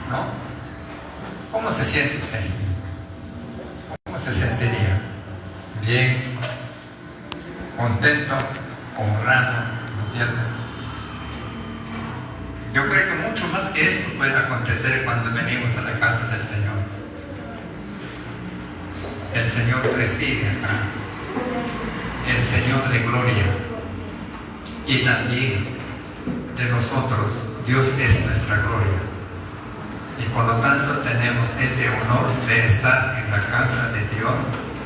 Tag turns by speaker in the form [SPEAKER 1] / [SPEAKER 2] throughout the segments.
[SPEAKER 1] ¿no? ¿Cómo se siente usted? ¿Cómo se sentiría? Bien, contento, honrado, ¿no es cierto? Yo creo que mucho más que esto puede acontecer cuando venimos a la casa del Señor. El Señor preside acá, el Señor de gloria, y también de nosotros, Dios es nuestra gloria. Y por lo tanto tenemos ese honor de estar en la casa de Dios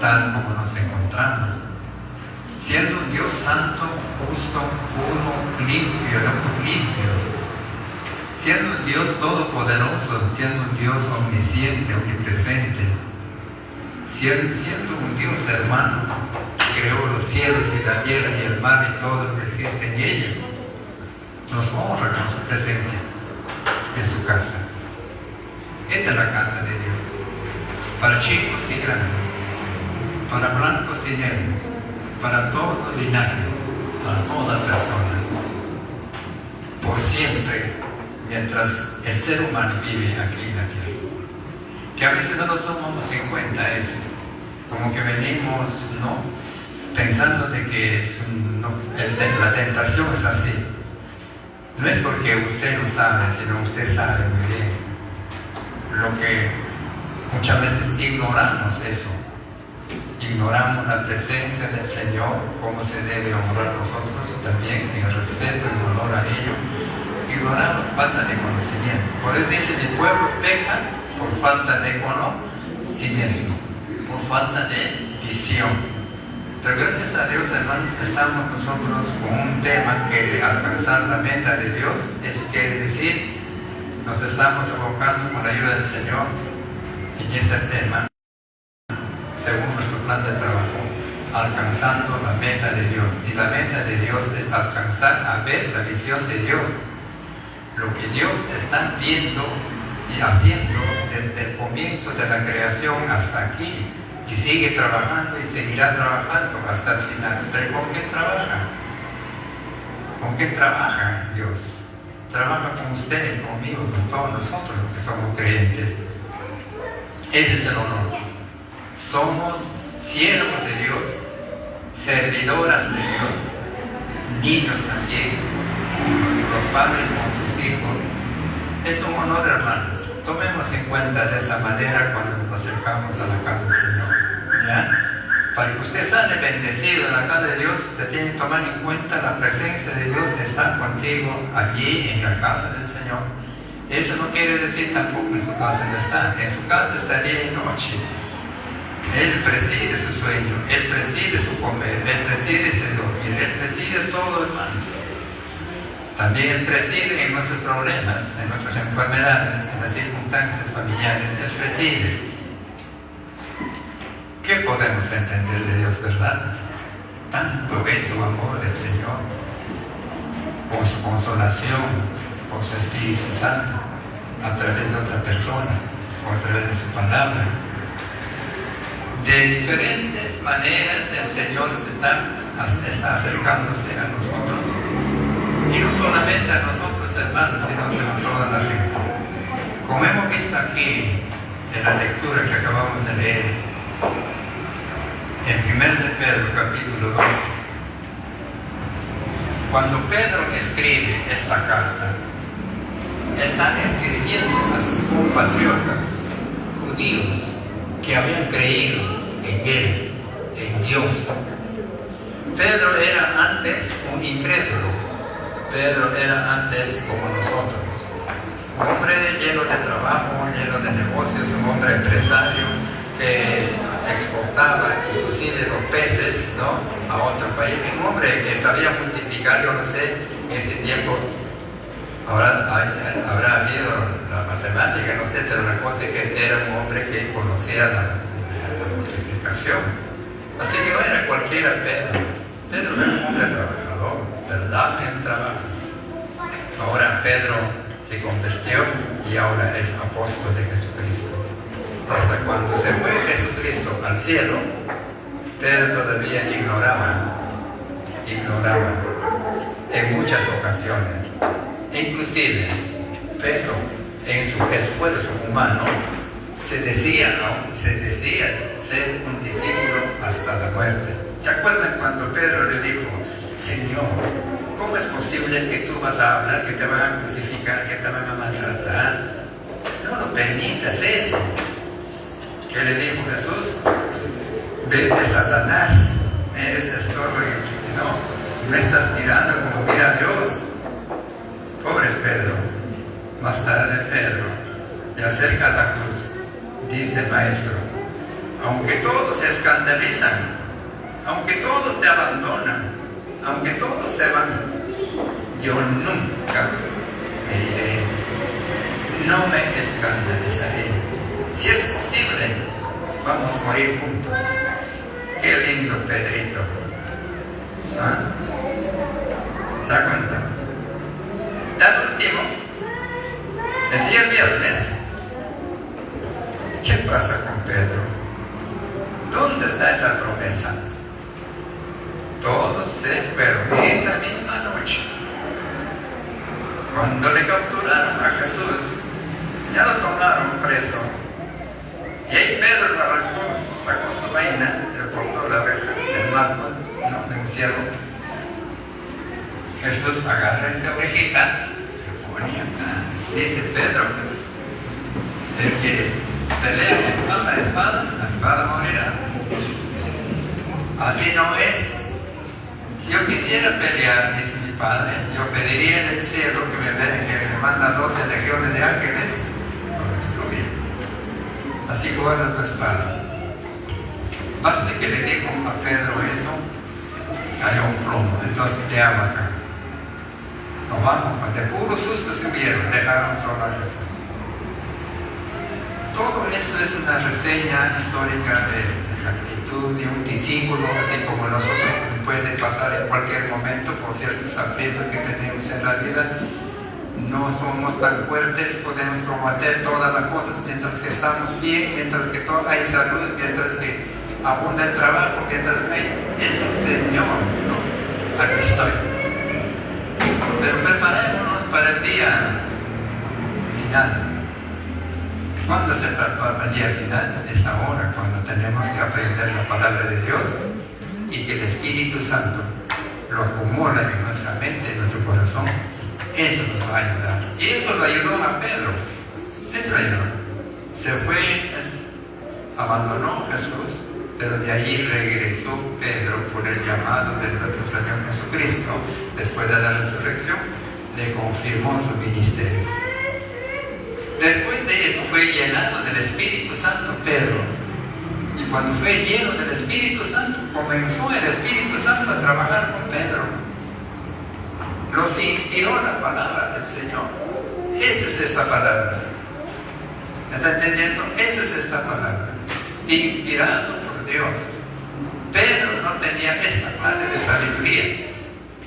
[SPEAKER 1] tal como nos encontramos. Siendo un Dios santo, justo, puro, limpio, limpios. Siendo un Dios todopoderoso, siendo un Dios omnisciente, omnipresente. Siendo un Dios hermano, que creó los cielos y la tierra y el mar y todo lo que existe en ella. Nos honra con su presencia en su casa. Esta es la casa de Dios, para chicos y grandes, para blancos y negros, para todo linaje, para toda persona, por siempre, mientras el ser humano vive aquí en la tierra. Que a veces no lo tomamos en cuenta eso, como que venimos, ¿no?, pensando de que la tentación es así. No es porque usted no sabe, sino usted sabe muy bien. Lo que muchas veces ignoramos eso. Ignoramos la presencia del Señor, cómo se debe honrar nosotros también, en el respeto, en honor a ello. Ignoramos, falta de conocimiento. Por eso dice, mi pueblo peca por falta de conocimiento, por falta de visión. Pero gracias a Dios, hermanos, estamos nosotros con un tema que alcanzar la meta de Dios, eso quiere decir, nos estamos enfocando con la ayuda del Señor en ese tema, según nuestro plan de trabajo, alcanzando la meta de Dios. Y la meta de Dios es alcanzar a ver la visión de Dios, lo que Dios está viendo y haciendo desde el comienzo de la creación hasta aquí. Y sigue trabajando y seguirá trabajando hasta el final. Pero ¿con qué trabaja? ¿Con qué trabaja Dios? Trabaja con usted, conmigo, con todos nosotros los que somos creyentes. Ese es el honor. Somos siervos de Dios, servidoras de Dios, niños también, los padres con sus hijos. Es un honor, hermanos. Tomemos en cuenta de esa manera cuando nos acercamos a la casa del Señor, ¿ya? Para que usted sale bendecido en la casa de Dios, usted tiene que tomar en cuenta la presencia de Dios de estar contigo allí en la casa del Señor. Eso no quiere decir tampoco en su casa no está. En su casa está día y noche. Él preside su sueño, Él preside su comer, Él preside su dormir, Él preside todo, hermano. También Él preside en nuestros problemas, en nuestras enfermedades, en las circunstancias familiares. Él preside. ¿Qué podemos entender de Dios, verdad? Tanto es su amor del Señor, con su consolación, con su Espíritu Santo, a través de otra persona, o a través de su palabra. De diferentes maneras el Señor está acercándose a nosotros. Y no solamente a nosotros, hermanos, sino a toda la gente. Como hemos visto aquí en la lectura que acabamos de leer, en 1 de Pedro, capítulo 2, cuando Pedro escribe esta carta, está escribiendo a sus compatriotas judíos que habían creído en Él, en Dios. Pedro era antes un incrédulo. Pedro era antes como nosotros, un hombre lleno de trabajo, lleno de negocios, un hombre empresario que exportaba inclusive los peces, ¿no?, a otro país, un hombre que sabía multiplicar. Yo no sé, en ese tiempo habrá habido la matemática, no sé, pero la cosa es que era un hombre que conocía la multiplicación. Así que no era cualquiera Pedro. Pedro era un hombre trabajador, ¿verdad?, en el trabajo. Ahora Pedro se convirtió y ahora es apóstol de Jesucristo. Hasta cuando se fue Jesucristo al cielo, Pedro todavía ignoraba en muchas ocasiones. Inclusive Pedro en su esfuerzo humano, se decía ser un discípulo hasta la muerte. ¿Se acuerdan cuando Pedro le dijo, Señor, ¿cómo es posible que tú vas a hablar, que te van a crucificar, que te van a maltratar? No lo permitas eso. ¿Qué le dijo Jesús? Vete, Satanás, eres estorbo y no estás mirando como mira a Dios. Pobre Pedro. Más tarde Pedro le acerca a la cruz, dice Maestro, aunque todos se escandalizan, aunque todos te abandonan, aunque todos se van, yo nunca me iré, no me escandalizaré. Si es posible, vamos a morir juntos. Qué lindo Pedrito. ¿Ah? ¿Se da cuenta? Al último, el día viernes, ¿qué pasa con Pedro? ¿Dónde está esa promesa? Todos se fueron esa misma noche. Cuando le capturaron a Jesús, ya lo tomaron preso. Y ahí Pedro lo arrancó, sacó su vaina, le cortó la oreja del marco, de un ciervo. Jesús agarra esta orejita, le ponía acá. Dice Pedro, el que pelea espada a espada, la espada morirá. Así no es. Si yo quisiera pelear, dice mi Padre, yo pediría en el cielo que me manda 12 legiones de ángeles para destruir. Así guarda tu espada. Basta que le dijo a Pedro eso, hay un plomo. Entonces, ¿qué hago acá? No vamos, de puro susto se vieron, dejaron solo a Jesús. Todo esto es una reseña histórica de la actitud de un discípulo, así como nosotros puede pasar en cualquier momento por ciertos aprietos que tenemos en la vida. No somos tan fuertes, podemos combatir todas las cosas mientras que estamos bien, mientras que hay salud, mientras que abunda el trabajo, mientras es un Señor, ¿no? Aquí estoy. Pero preparémonos para el día final. ¿Cuándo se prepara el día final? Es ahora, cuando tenemos que aprender la palabra de Dios y que el Espíritu Santo lo acumula en nuestra mente, en nuestro corazón. Eso nos va a ayudar. Y eso lo ayudó a Pedro. Eso lo ayudó. Se fue, abandonó a Jesús, pero de ahí regresó Pedro por el llamado de nuestro Señor Jesucristo. Después de la resurrección, le confirmó su ministerio. Después de eso fue llenado del Espíritu Santo Pedro. Y cuando fue lleno del Espíritu Santo, comenzó el Espíritu Santo a trabajar con Pedro. Los inspiró la palabra del Señor. Esa es esta palabra. ¿Me está entendiendo? Esa es esta palabra. Inspirado por Dios. Pedro no tenía esta clase de sabiduría.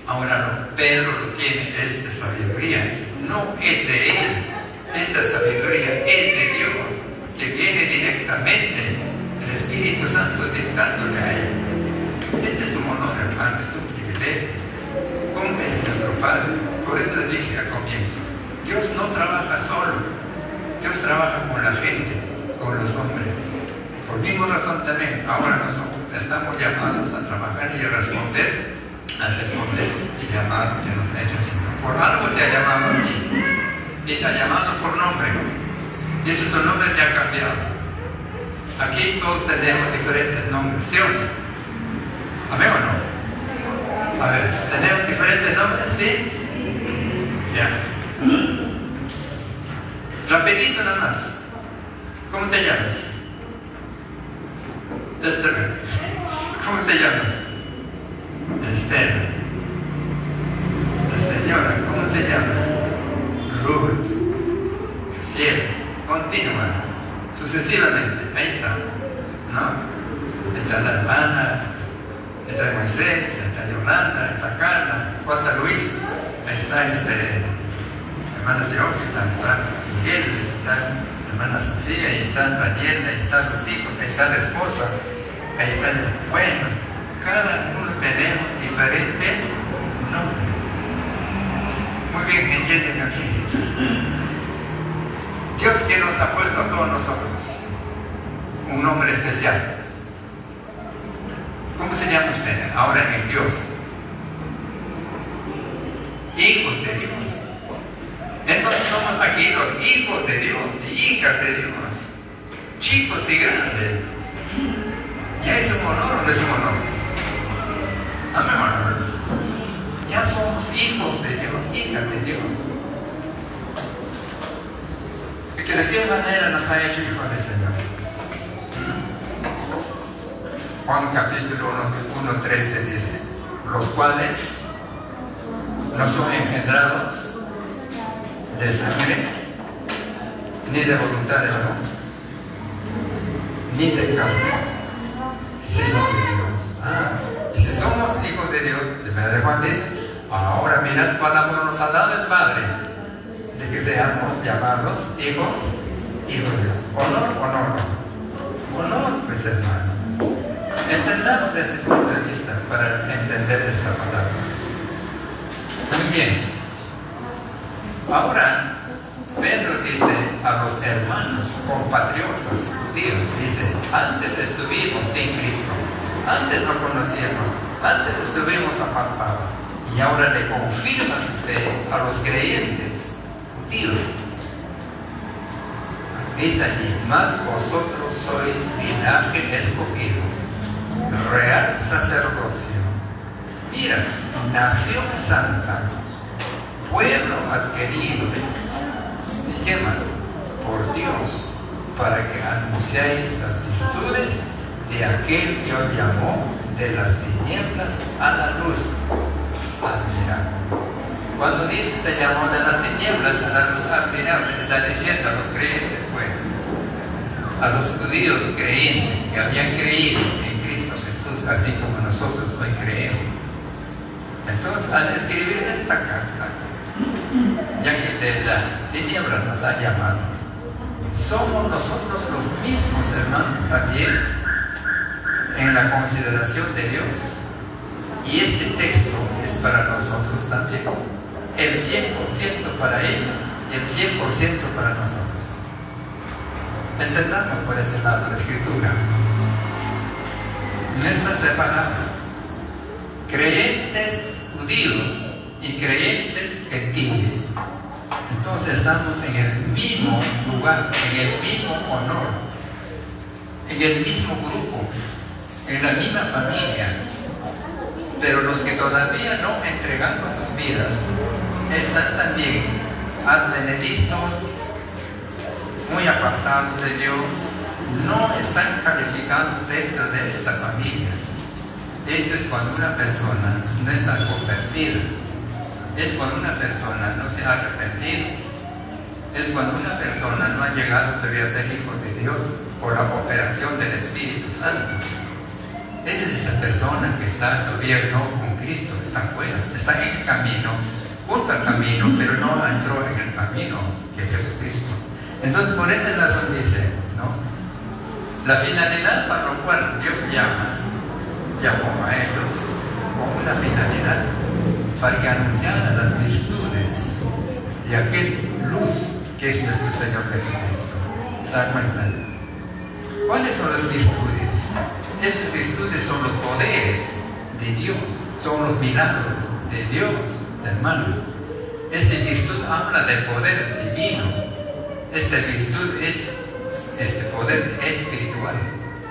[SPEAKER 1] Ahora Pedro lo tiene, esta sabiduría. No es de él. Esta sabiduría es de Dios, que viene directamente el Espíritu Santo dictándole a él. Este es un honor, hermano, es un privilegio. ¿Cómo es nuestro Padre? Por eso le dije al comienzo, Dios no trabaja solo, Dios trabaja con la gente, con los hombres. Por misma razón también, ahora nosotros estamos llamados a trabajar y a responder el llamado que nos ha hecho el Señor. Por algo te ha llamado a ti, y te ha llamado por nombre, y eso tu nombre te ha cambiado. Aquí todos tenemos diferentes nombres, ¿sí o no? ¿Amén o no? A ver, ¿tenemos diferentes nombres? ¿Sí? Ya. Rapidito nada más. ¿Cómo te llamas? Esther. ¿Cómo te llamas? Esther. La señora, ¿cómo se llama? Ruth. Cielo. Continúa. Sucesivamente. Ahí está. ¿No? Está la hermana. Está Moisés, está Yolanda, está Carla, está Luis, ahí está hermana Teófila, está Miguel, está hermana Sofía, ahí está Daniel, ahí están los hijos, ahí está la esposa, ahí está bueno, cada uno tenemos diferentes nombres. Muy bien, entienden aquí. Dios que nos ha puesto a todos nosotros un nombre especial. ¿Cómo se llama usted ahora en Dios? Hijos de Dios. Entonces somos aquí los hijos de Dios y hijas de Dios, chicos y grandes. ¿Ya es un honor o no es un honor? Amén, hermanos. Ya somos hijos de Dios, hijas de Dios. Y que de qué manera nos ha hecho hijos del Señor. Juan capítulo 1:13 dice: los cuales no son engendrados de sangre, ni de voluntad de varón, ni de carne, sino de Dios. Y si somos hijos de Dios, de verdad Juan dice: ahora mirad cuál amor nos ha dado el Padre, de que seamos llamados hijos de Dios. Honor, pues, hermano. Entendamos desde ese punto de vista para entender esta palabra. Muy bien. Ahora, Pedro dice a los hermanos, compatriotas judíos, dice: antes estuvimos sin Cristo, antes lo conocíamos, antes estuvimos apartados, y ahora le confirma su fe a los creyentes judíos. Dice allí: mas vosotros sois linaje escogido, real sacerdocio, mira, nación santa, pueblo adquirido, ¿y qué más? Por Dios, para que anunciáis las virtudes de aquel que os llamó de las tinieblas a la luz admirable. Cuando dice te llamó de las tinieblas a la luz admirable, está diciendo a los creyentes, pues, a los judíos creyentes que habían creído en Cristo Jesús, así como nosotros hoy creemos. Entonces, al escribir esta carta, ya que de las tinieblas nos ha llamado, somos nosotros los mismos, hermanos, también en la consideración de Dios. Y este texto es para nosotros también, el 100% para ellos y el 100% para nosotros. Entendamos por ese lado la Escritura. No está separado. Creyentes judíos y creyentes gentiles. Entonces estamos en el mismo lugar, en el mismo honor, en el mismo grupo, en la misma familia. Pero los que todavía no entregaron sus vidas están también advenedizos, muy apartados de Dios, no están calificados dentro de esta familia. Eso es cuando una persona no está convertida, es cuando una persona no se ha arrepentido, es cuando una persona no ha llegado todavía a ser hijo de Dios por la operación del Espíritu Santo. Esa es esa persona que está todavía no con Cristo, está fuera, está en el camino, junto al camino, pero no entró en el camino que es Jesucristo. Entonces, por esa razón dice, ¿no? La finalidad para lo cual Dios llamó a ellos con una finalidad para que anunciaran las virtudes de aquel luz que es nuestro Señor Jesucristo. ¿Se da cuenta? ¿Cuáles son las virtudes? Estas virtudes son los poderes de Dios, son los milagros de Dios, hermanos. Esta virtud habla del poder divino. Esta virtud es este poder espiritual,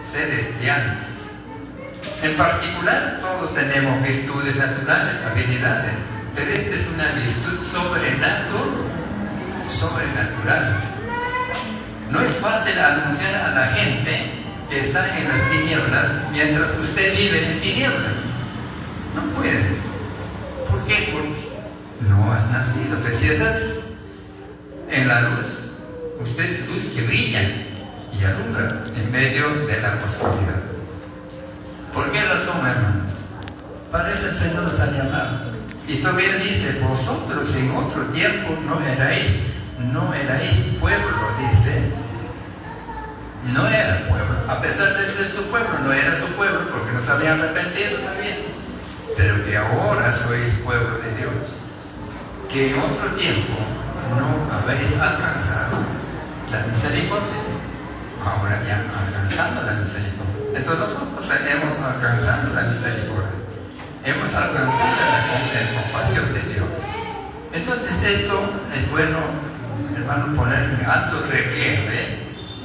[SPEAKER 1] celestial. En particular, todos tenemos virtudes naturales, habilidades, pero esta es una virtud sobrenatural. No es fácil anunciar a la gente que está en las tinieblas mientras usted vive en tinieblas. No puedes. ¿Por qué? Porque no has nacido. Pero si estás en la luz, usted es luz que brilla y alumbra en medio de la oscuridad. ¿Por qué razón, hermanos? Para eso el Señor nos ha llamado. Y todavía dice: vosotros en otro tiempo no erais pueblo, dice. No era pueblo, a pesar de ser su pueblo, no era su pueblo porque no se habían arrepentido también. Pero que ahora sois pueblo de Dios, que en otro tiempo no habéis alcanzado misericordia. Ahora ya alcanzando la misericordia. Entonces nosotros hemos alcanzado la misericordia. Hemos alcanzado la compasión de Dios. Entonces esto es bueno, hermano, poner en alto relieve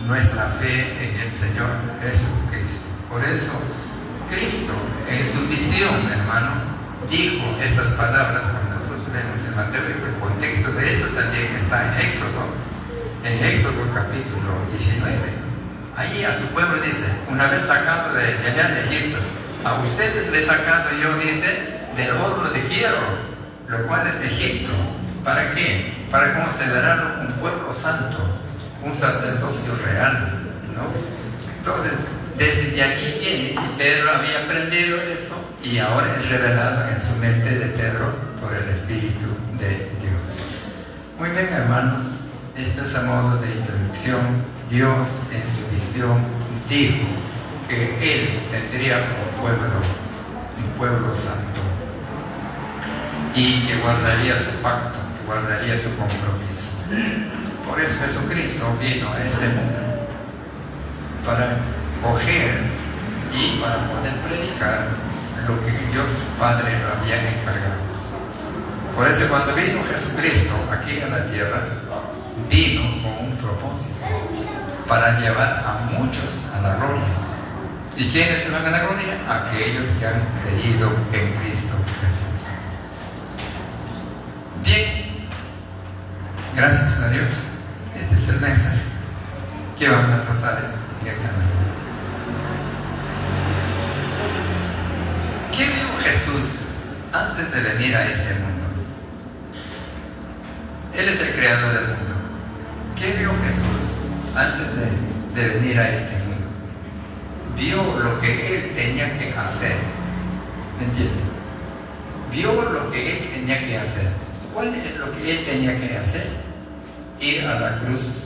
[SPEAKER 1] nuestra fe en el Señor Jesucristo. Por eso Cristo en su visión, hermano, dijo estas palabras cuando nosotros vemos en Mateo, y el contexto de esto también está en Éxodo capítulo 19. Ahí a su pueblo dice, una vez sacado de allá de Egipto, a ustedes les he sacado yo, dice, del horno de hierro, lo cual es Egipto. ¿Para qué? Para considerarlo un pueblo santo, un sacerdocio real, ¿no? Entonces, desde allí viene, y Pedro había aprendido eso, y ahora es revelado en su mente de Pedro por el Espíritu de Dios. Muy bien, hermanos, este es a modo de introducción. Dios en su visión dijo que Él tendría un pueblo santo, y que guardaría su pacto, que guardaría su compromiso. Por eso Jesucristo vino a este mundo, para coger y para poder predicar lo que Dios Padre lo había encargado. Por eso cuando vino Jesucristo aquí a la tierra, vino con un propósito, para llevar a muchos a la gloria. ¿Y quiénes se van a la gloria? Aquellos que han creído en Cristo Jesús. Bien, gracias a Dios, este es el mensaje que vamos a tratar en esta noche. ¿Qué vio Jesús antes de venir a este mundo? Él es el creador del mundo. ¿Qué vio Jesús antes de venir a este mundo? Vio lo que Él tenía que hacer. ¿Me entienden? Vio lo que Él tenía que hacer. ¿Cuál es lo que Él tenía que hacer? Ir a la cruz.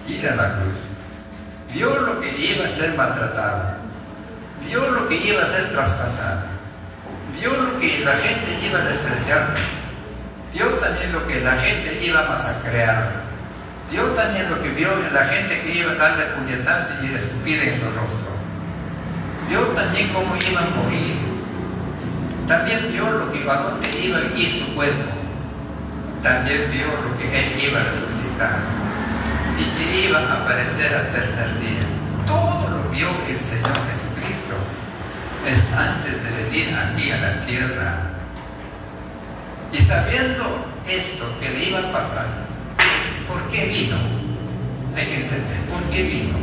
[SPEAKER 1] Ir a la cruz. Vio lo que iba a ser maltratado. Vio lo que iba a ser traspasado. Vio lo que la gente iba a despreciar. Vio también lo que la gente iba a masacrar. Vio también lo que vio la gente que iba a darle puñetazos y escupir en su rostro. Vio también cómo iba a morir. También vio lo que a dónde iba a ir su cuerpo. También vio lo que Él iba a resucitar y que iba a aparecer al tercer día. Todo lo vio el Señor Jesucristo es antes de venir aquí a la tierra. Y sabiendo esto que le iba a pasar, ¿por qué vino? Hay que entender, ¿por qué vino?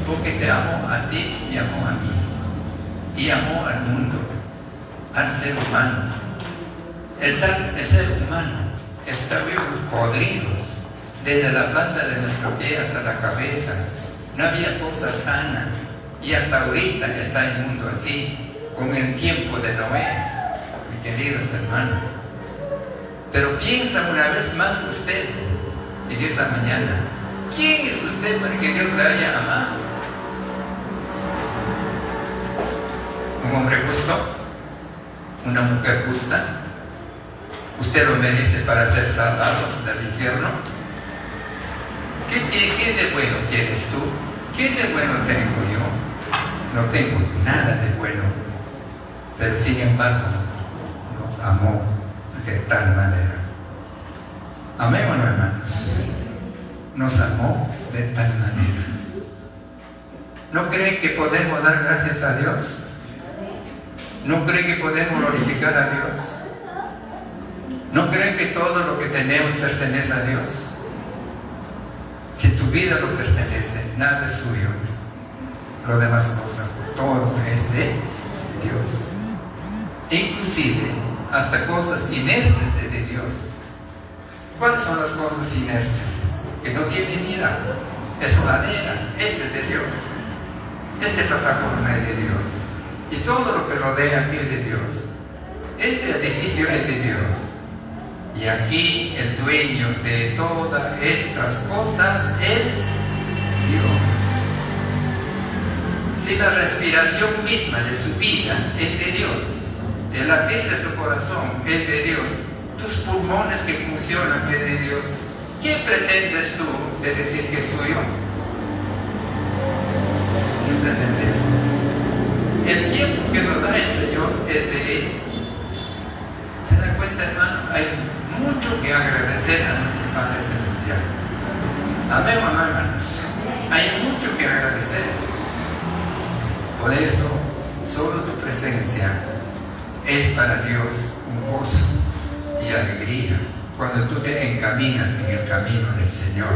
[SPEAKER 1] Porque te amó a ti y amó a mí. Y amó al mundo, al ser humano. El ser humano está vivo, podridos, desde la planta de nuestro pie hasta la cabeza. No había cosa sana. Y hasta ahorita está el mundo así, con el tiempo de Noé, mis queridos hermanos. Pero piensa una vez más usted, en esta mañana, ¿quién es usted para que Dios le haya amado? ¿Un hombre justo? ¿Una mujer justa? ¿Usted lo merece para ser salvado del infierno? ¿Qué de bueno tienes tú? ¿Qué de bueno tengo yo? No tengo nada de bueno, pero sin embargo nos amó de tal manera. Amén, ¿o no, hermanos? Nos amó de tal manera. ¿No creen que podemos dar gracias a Dios? ¿No creen que podemos glorificar a Dios? ¿No creen que todo lo que tenemos pertenece a Dios? Si tu vida lo pertenece, nada es suyo. Lo demás cosas, todo es de Dios. Inclusive, hasta cosas inertes es de Dios. ¿Cuáles son las cosas inertes? Que no tienen vida. Es una madera, es de Dios. Este plataforma es de Dios. Y todo lo que rodea aquí es de Dios. Este edificio es de Dios. Y aquí el dueño de todas estas cosas es Dios. Si la respiración misma de su vida es de Dios, el latir de su corazón es de Dios, tus pulmones que funcionan es de Dios, ¿Qué pretendes tú de decir que es suyo? ¿Qué pretendemos? El tiempo que nos da el Señor es de Él. ¿Se da cuenta, hermano? Hay mucho que agradecer a nuestro Padre Celestial. Amén, hermanos. Hay mucho que agradecer. Por eso, solo tu presencia es para Dios un gozo y alegría cuando tú te encaminas en el camino del Señor.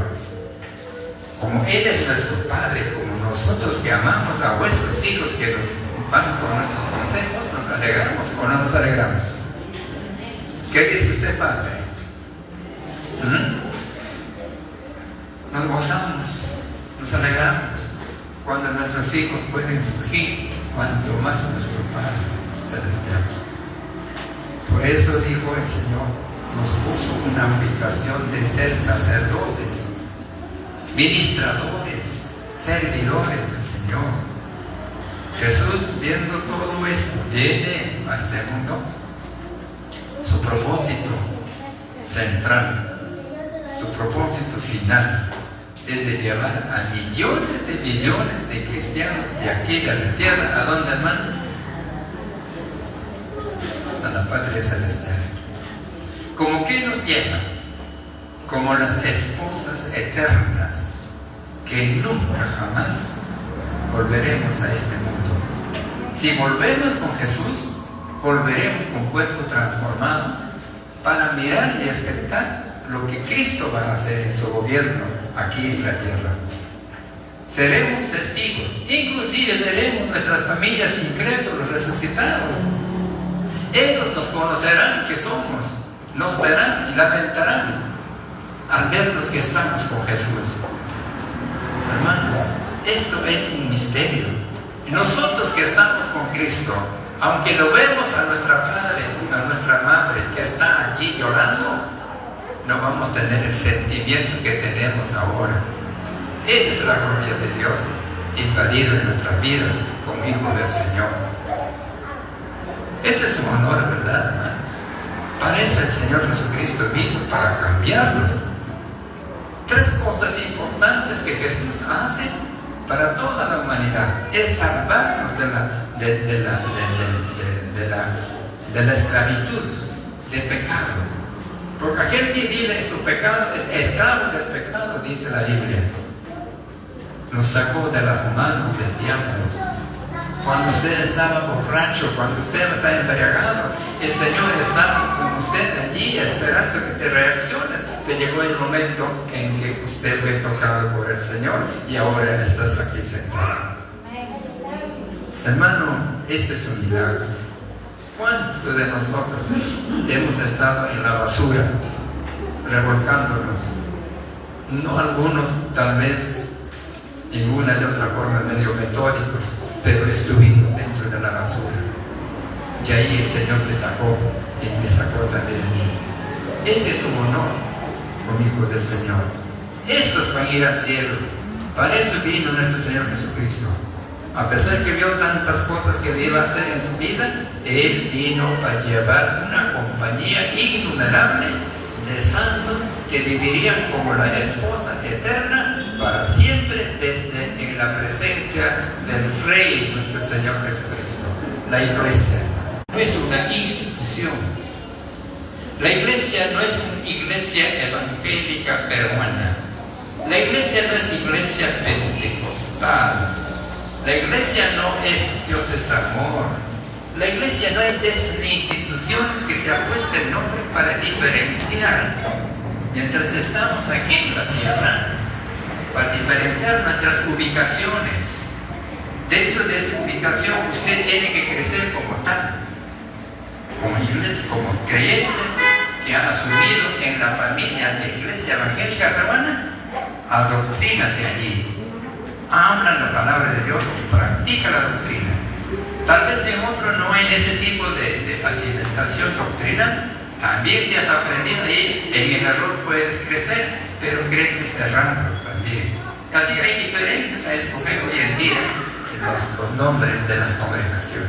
[SPEAKER 1] Como Él es nuestro Padre, como nosotros que amamos a vuestros hijos que nos van por nuestros consejos, ¿nos alegramos o no nos alegramos? ¿Qué dice usted, Padre? Nos gozamos, nos alegramos cuando nuestros hijos pueden surgir, cuanto más nuestro Padre Celestial. Por eso dijo el Señor, nos puso una obligación de ser sacerdotes, ministradores, servidores del Señor. Jesús, viendo todo esto, viene a este mundo. Su propósito central, su propósito final, es de llevar a millones de cristianos de aquí de la tierra, ¿a dónde, hermanos? A la patria celestial. ¿Cómo que nos lleva? Como las esposas eternas, que nunca jamás volveremos a este mundo. Si volvemos con Jesús, volveremos con cuerpo transformado para mirar y expectar lo que Cristo va a hacer en su gobierno aquí en la tierra. Seremos testigos, inclusive veremos nuestras familias incrédulos resucitados. Ellos nos conocerán que somos, nos verán y lamentarán al vernos que estamos con Jesús. Hermanos, esto es un misterio. Nosotros que estamos con Cristo, aunque lo vemos a nuestra padre, a nuestra madre que está allí llorando, no vamos a tener el sentimiento que tenemos ahora. Esa es la gloria de Dios invadida en nuestras vidas como hijos del Señor. Este es un honor, ¿verdad, hermanos? Para eso el Señor Jesucristo vino, para cambiarnos. 3 cosas importantes que Jesús hace para toda la humanidad: es salvarnos de la esclavitud, del pecado. Porque aquel que vive en su pecado es esclavo del pecado, dice la Biblia. Nos sacó de las manos del diablo. Cuando usted estaba borracho, cuando usted estaba embriagado, el Señor estaba con usted allí esperando que te reacciones. Te llegó el momento en que usted fue tocado por el Señor y ahora estás aquí sentado. Hermano, este es un milagro. ¿Cuántos de nosotros hemos estado en la basura, revolcándonos? No algunos, tal vez, ninguna de otra forma, medio metódicos, pero estuvimos dentro de la basura. Y ahí el Señor te sacó y me sacó también a mí. Este es un honor como hijos del Señor. Estos van a ir al cielo. Para eso vino nuestro Señor Jesucristo. A pesar que vio tantas cosas que iba a hacer en su vida, Él vino para llevar una compañía innumerable de santos que vivirían como la esposa eterna para siempre en la presencia del Rey, nuestro Señor Jesucristo. La iglesia no es una institución. La iglesia no es una iglesia evangélica peruana. La iglesia no es iglesia pentecostal. La iglesia no es Dios es amor. La iglesia no es esas instituciones que se ha puesto el nombre para diferenciar. Mientras estamos aquí en la tierra, para diferenciar nuestras ubicaciones. Dentro de esa ubicación usted tiene que crecer como tal, como iglesia, como creyente que ha asumido en la familia de iglesia evangélica peruana, adoctrínase allí. Habla la palabra de Dios y practica la doctrina. Tal vez en otro no hay ese tipo de alimentación doctrinal. También si has aprendido ahí, en el error puedes crecer, pero creces errando también. Así que hay diferencias a escoger hoy en día los nombres de la congregación.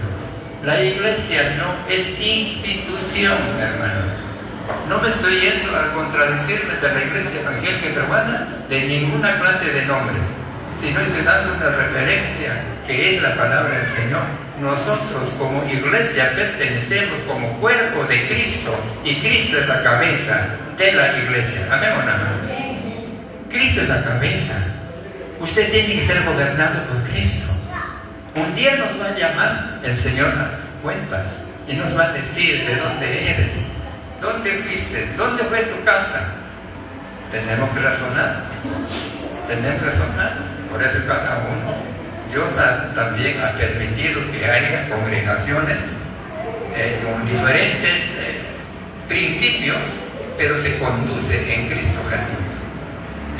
[SPEAKER 1] La iglesia no es institución, hermanos. No me estoy yendo a contradecirme de la Iglesia Evangélica Peruana de ninguna clase de nombres, sino estoy dando una referencia que es la palabra del Señor. Nosotros como iglesia pertenecemos como cuerpo de Cristo y Cristo es la cabeza de la iglesia. Amén o no, hermanos. Cristo es la cabeza. Usted tiene que ser gobernado por Cristo. Un día nos va a llamar el Señor a cuentas y nos va a decir de dónde eres, dónde fuiste, dónde fue tu casa. Tenemos que razonar. Tenemos que razonar. Por eso cada uno, Dios también ha permitido que haya congregaciones con diferentes principios, pero se conduce en Cristo Jesús.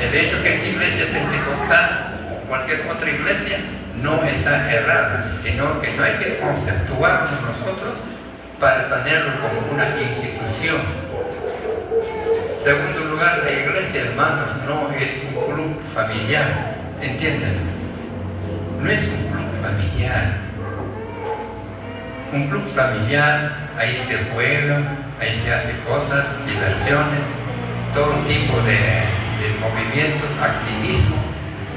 [SPEAKER 1] El hecho que esta iglesia pentecostal o cualquier otra iglesia no está errada, sino que no hay que conceptuarnos nosotros para tenerlo como una institución. Segundo lugar, la iglesia, hermanos, no es un club familiar. ¿Entienden? No es un club familiar. Un club familiar, ahí se juega, ahí se hace cosas, diversiones, todo tipo de movimientos, activismo.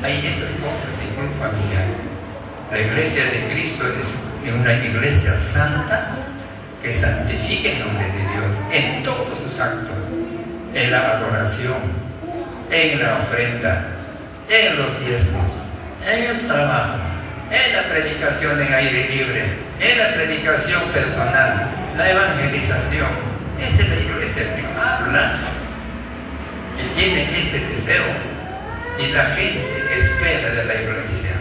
[SPEAKER 1] Hay esas cosas en club familiar. La iglesia de Cristo es una iglesia santa que santifica el nombre de Dios en todos sus actos, en la adoración, en la ofrenda, en los diezmos, en el trabajo, en la predicación en aire libre, en la predicación personal, la evangelización. Esta es la iglesia que habla, que tiene ese deseo, y la gente espera de la iglesia.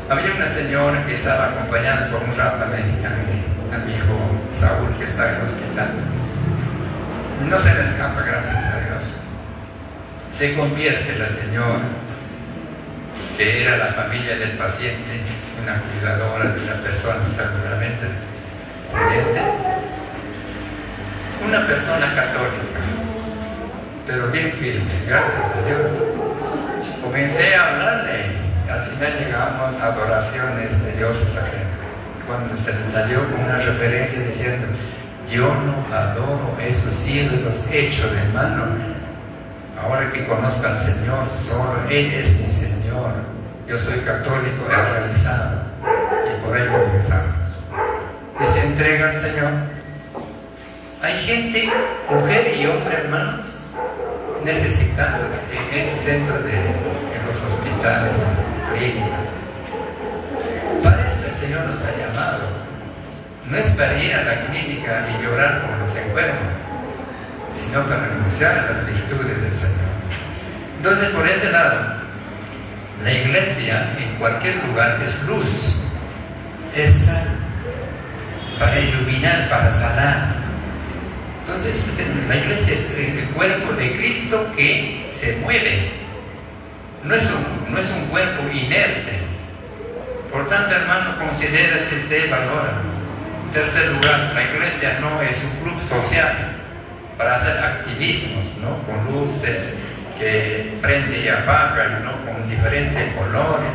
[SPEAKER 1] Había una señora que estaba acompañando por un rato a mi hijo Saúl, que está en el hospital. No se le escapa, gracias a Dios. Se convierte la señora, que era la familia del paciente, una cuidadora de una persona seguramente prudente, una persona católica, pero bien firme, gracias a Dios. Comencé a hablarle, y al final llegamos a adoraciones de Dios sacrado, cuando se le salió una referencia diciendo: yo no adoro esos ídolos hechos de mano. Ahora que conozco al Señor, solo Él es mi Señor. Yo soy católico realizado. Y por ahí comenzamos. Y se entrega al Señor. Hay gente, mujer y hombre, hermanos, necesitando en ese centro en los hospitales, clínicas. Para esto el Señor nos ha llamado. No es para ir a la clínica y llorar con los enfermos, sino para anunciar las virtudes del Señor. Entonces, por ese lado, la iglesia en cualquier lugar es luz, es sal, para iluminar, para sanar. Entonces, la iglesia es el cuerpo de Cristo que se mueve, no es un cuerpo inerte. Por tanto, hermano, considérase usted, valora. En tercer lugar, la iglesia no es un club social para hacer activismos, ¿no? Con luces que prende y apagan, ¿no? Con diferentes colores,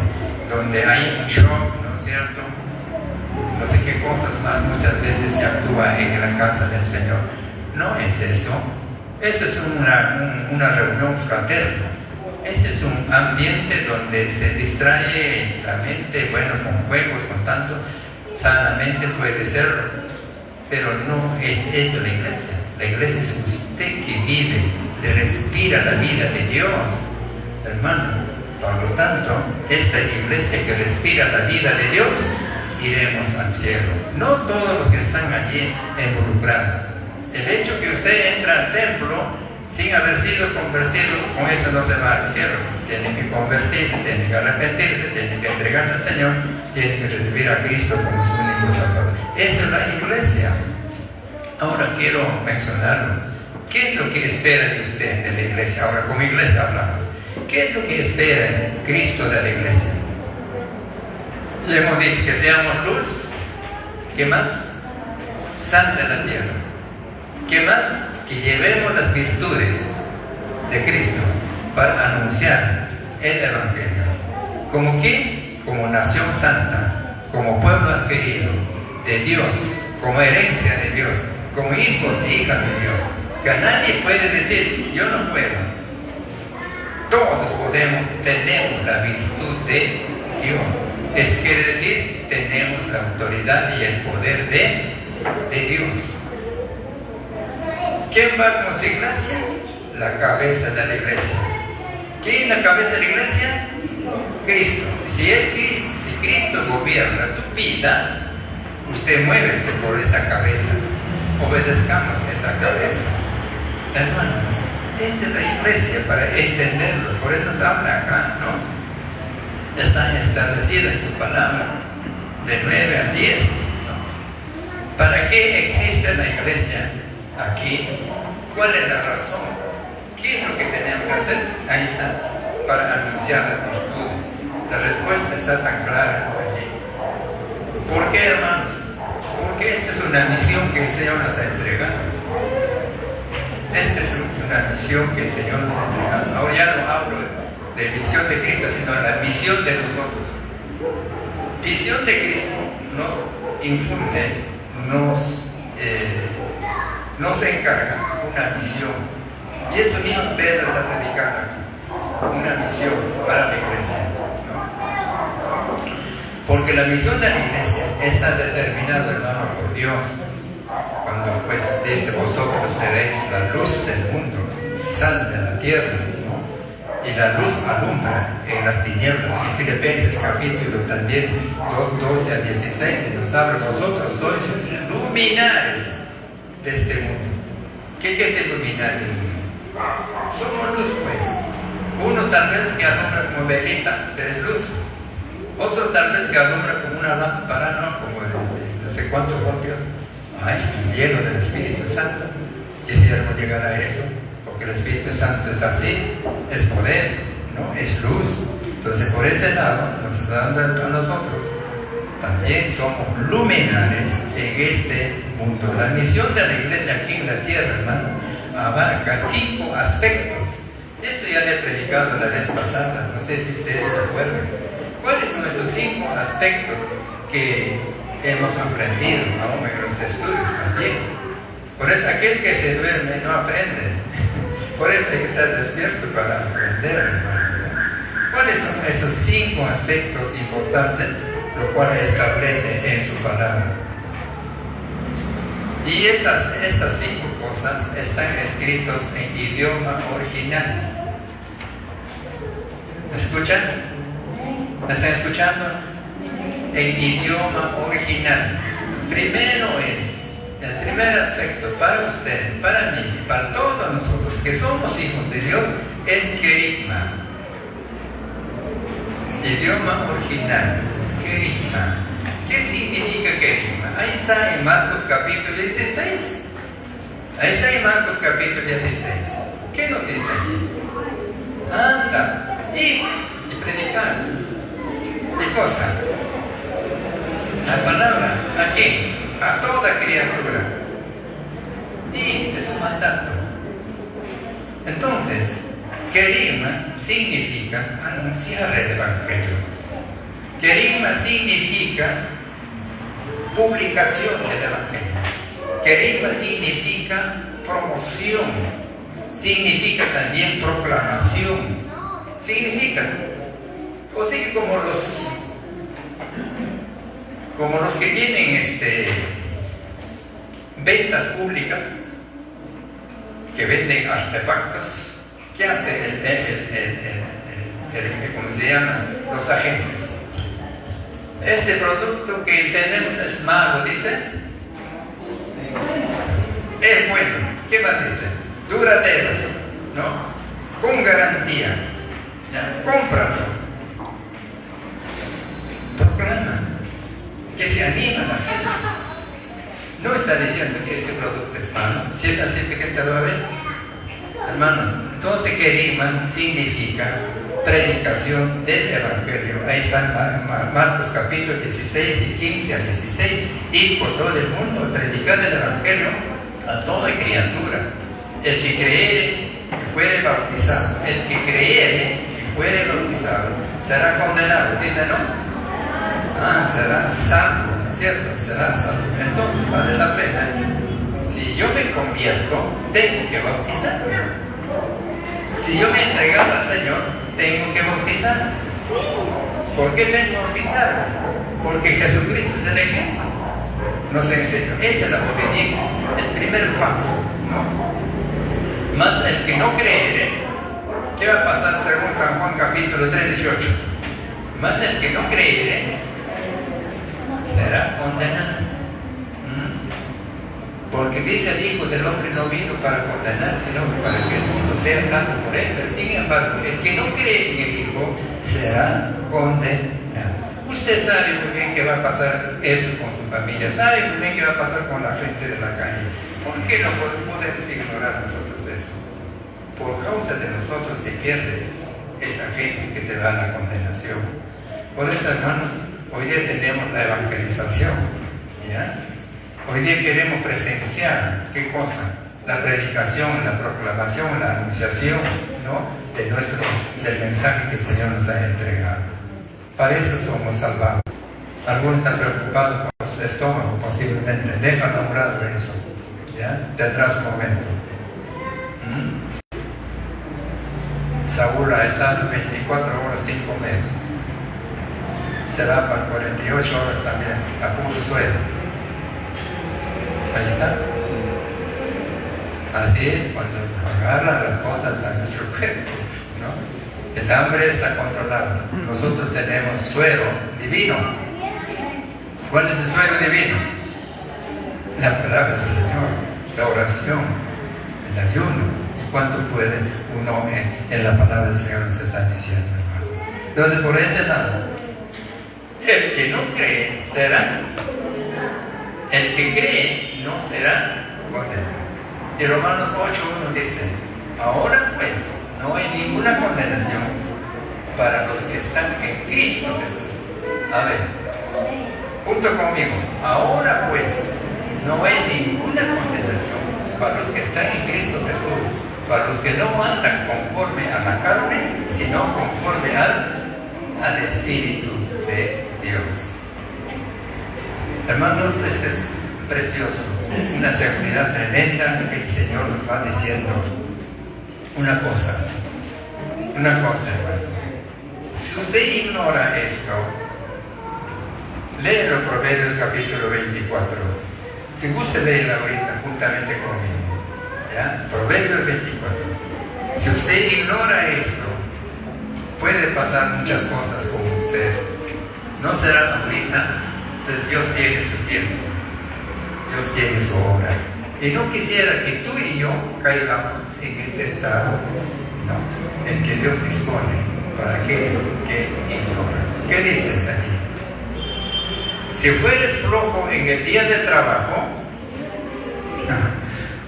[SPEAKER 1] donde hay un shock, ¿no es cierto? No sé qué cosas más muchas veces se actúa en la casa del Señor. No es eso. Eso es una reunión fraterna. Este es un ambiente donde se distrae la mente, bueno, con juegos, con tanto, sanamente puede ser, pero no es eso la iglesia. La iglesia es usted que vive, que respira la vida de Dios, hermano. Por lo tanto, esta iglesia que respira la vida de Dios, iremos al cielo. No todos los que están allí involucrados. El hecho que usted entra al templo sin haber sido convertido, con eso no se va al cielo. Tiene que convertirse, tiene que arrepentirse, tiene que entregarse al Señor, tiene que recibir a Cristo como su único Salvador. Esa es la iglesia. Ahora quiero mencionarlo. ¿Qué es lo que espera de usted de la iglesia? Ahora como iglesia hablamos. ¿Qué es lo que espera Cristo de la iglesia? Le hemos dicho que seamos luz. ¿Qué más? Sal de la tierra. ¿Qué más? Que llevemos las virtudes de Cristo para anunciar el Evangelio. ¿Como qué? Como nación santa, como pueblo adquirido de Dios, como herencia de Dios, como hijos y hijas de Dios. Que nadie puede decir, yo no puedo. Todos tenemos la virtud de Dios. Eso quiere decir, tenemos la autoridad y el poder de Dios. ¿Quién va con su iglesia? La cabeza de la iglesia. ¿Quién es la cabeza de la iglesia? Cristo. Si Cristo gobierna tu vida, usted muévese por esa cabeza. Obedezcamos esa cabeza. Hermanos, esta es la iglesia para entenderlo. Por eso nos habla acá, ¿no? Está establecida en su palabra de 9 a 10, ¿no? ¿Para qué existe la iglesia aquí? ¿Cuál es la razón? ¿Qué es lo que tenemos que hacer? Ahí está, para anunciar las virtudes. La respuesta está tan clara allí. ¿Por qué, hermanos? Porque esta es una misión que el Señor nos ha entregado. Esta es una misión que el Señor nos ha entregado. Ahora ya no hablo de misión de Cristo, sino la misión de nosotros. Misión de Cristo nos infunde, nos encarga una misión. Y eso mismo Pedro está predicando aquí. Una misión para la iglesia, ¿no? Porque la misión de la iglesia está determinada, hermano, por Dios. Cuando pues dice, vosotros seréis la luz del mundo, sal de la tierra, ¿no? Y la luz alumbra en las tinieblas. En Filipenses capítulo también 2, 12 a 16 nos habla, vosotros sois luminares de este mundo. ¿Qué es el luminares del mundo? Somos luz, pues. Uno tal vez que alumbra como velita de luz, otro tal vez que alumbra como una lámpara, ¿no? Como de no sé cuántos voltios. Es lleno del Espíritu Santo. Quisiéramos llegar a eso, porque el Espíritu Santo es así, es poder, ¿no? Es luz. Entonces, por ese lado, nos está dando a nosotros. También somos luminares en este mundo. La misión de la iglesia aquí en la tierra, hermano, abarca 5 aspectos. Eso ya le he predicado la vez pasada, no sé si ustedes se acuerdan. ¿Cuáles son esos 5 aspectos que hemos aprendido aún en los estudios también? Por eso aquel que se duerme no aprende. Por eso hay que estar despierto para aprender, hermano. ¿Cuáles son esos 5 aspectos importantes, lo cual establece en su palabra? Y estas 5 cosas están escritas en idioma original. ¿Me escuchan? ¿Me están escuchando? En idioma original. Primero es, el primer aspecto para usted, para mí, para todos nosotros que somos hijos de Dios, es querigma. Idioma original, querigma. ¿Qué significa querigma? Ahí está en Marcos capítulo 16. Ahí está en Marcos capítulo 16. ¿Qué nos dice allí? Anda, y predicar. ¿Qué cosa? La palabra, ¿a quién? A toda criatura. Y es un mandato. Entonces, querigma significa anunciar el Evangelio. Querigma significa publicación del Evangelio. Querigma significa promoción. Significa también proclamación. Significa, o sea que como los que tienen ventas públicas, que venden artefactos, ¿qué hace ¿cómo se llama? Los agentes? Este producto que tenemos es malo, dice. Es bueno. ¿Qué más dice? Duradero, ¿no? Con garantía. ¿Ya? Cómpralo. Proclama. Que se anima la gente. No está diciendo que este producto es malo. Si es así, ¿qué gente lo va a ver? Hermano, entonces querigma significa predicación del Evangelio. Ahí están Marcos capítulo 16 y 15 al 16. Y por todo el mundo predicar el Evangelio a toda criatura. El que creyere que fuere bautizado, el que creyere que fuere bautizado será condenado. Dice, ¿no? Será salvo, ¿cierto? Será salvo. Entonces vale la pena Si yo me convierto, tengo que bautizarme. Si yo me he entregado al Señor, tengo que bautizarme. ¿Por qué tengo que bautizarme? Porque Jesucristo es el ejemplo. Nos enseñó. Esa es la obediencia, el primer paso, ¿no? Mas el que no cree, ¿qué va a pasar según San Juan capítulo 3, 18? Mas el que no cree será condenado. Porque dice el Hijo del Hombre no vino para condenar, sino para que el mundo sea salvo por él. Pero sin embargo, el que no cree en el Hijo será condenado. Usted sabe muy bien que va a pasar eso con su familia, sabe muy bien que va a pasar con la gente de la calle. ¿Por qué no podemos ignorar nosotros eso? Por causa de nosotros se pierde esa gente que se va a la condenación. Por eso, hermanos, hoy día tenemos la evangelización, ¿ya? Hoy día queremos presenciar, ¿qué cosa? La predicación, la proclamación, la anunciación, ¿no? Del mensaje que el Señor nos ha entregado. Para eso somos salvados. Algunos están preocupados por su estómago, posiblemente. Déjalo a un lado de eso, ¿ya? Tendrá su momento. Saúl ha estado 24 horas sin comer. Será para 48 horas también, a puro suelo. Ahí está. Así es cuando agarran las cosas a nuestro cuerpo, ¿no? El hambre está controlado. Nosotros tenemos suero divino. ¿Cuál es el suero divino? La palabra del Señor, la oración, el ayuno. ¿Y cuánto puede uno en la palabra del Señor nos está diciendo, hermano? Entonces, por ese lado, el que no cree será. El que cree no será condenado. Y Romanos 8:1 dice: ahora pues no hay ninguna condenación para los que están en Cristo Jesús. A ver, junto conmigo. Ahora pues no hay ninguna condenación para los que están en Cristo Jesús, para los que no andan conforme a la carne, sino conforme al Espíritu de Dios. Hermanos, este es precioso, una seguridad tremenda que el Señor nos va diciendo. Una cosa, hermano. Si usted ignora esto, lee los Proverbios capítulo 24. Si gusta leerla ahorita juntamente conmigo, ¿ya? Proverbios 24. Si usted ignora esto, puede pasar muchas cosas con usted. No será ahorita, pues Dios tiene su tiempo, Dios tiene su obra. Y no quisiera que tú y yo caigamos en ese estado, ¿no? En que Dios dispone para que ignora. ¿Qué dice allí? Si fueres flojo en el día de trabajo,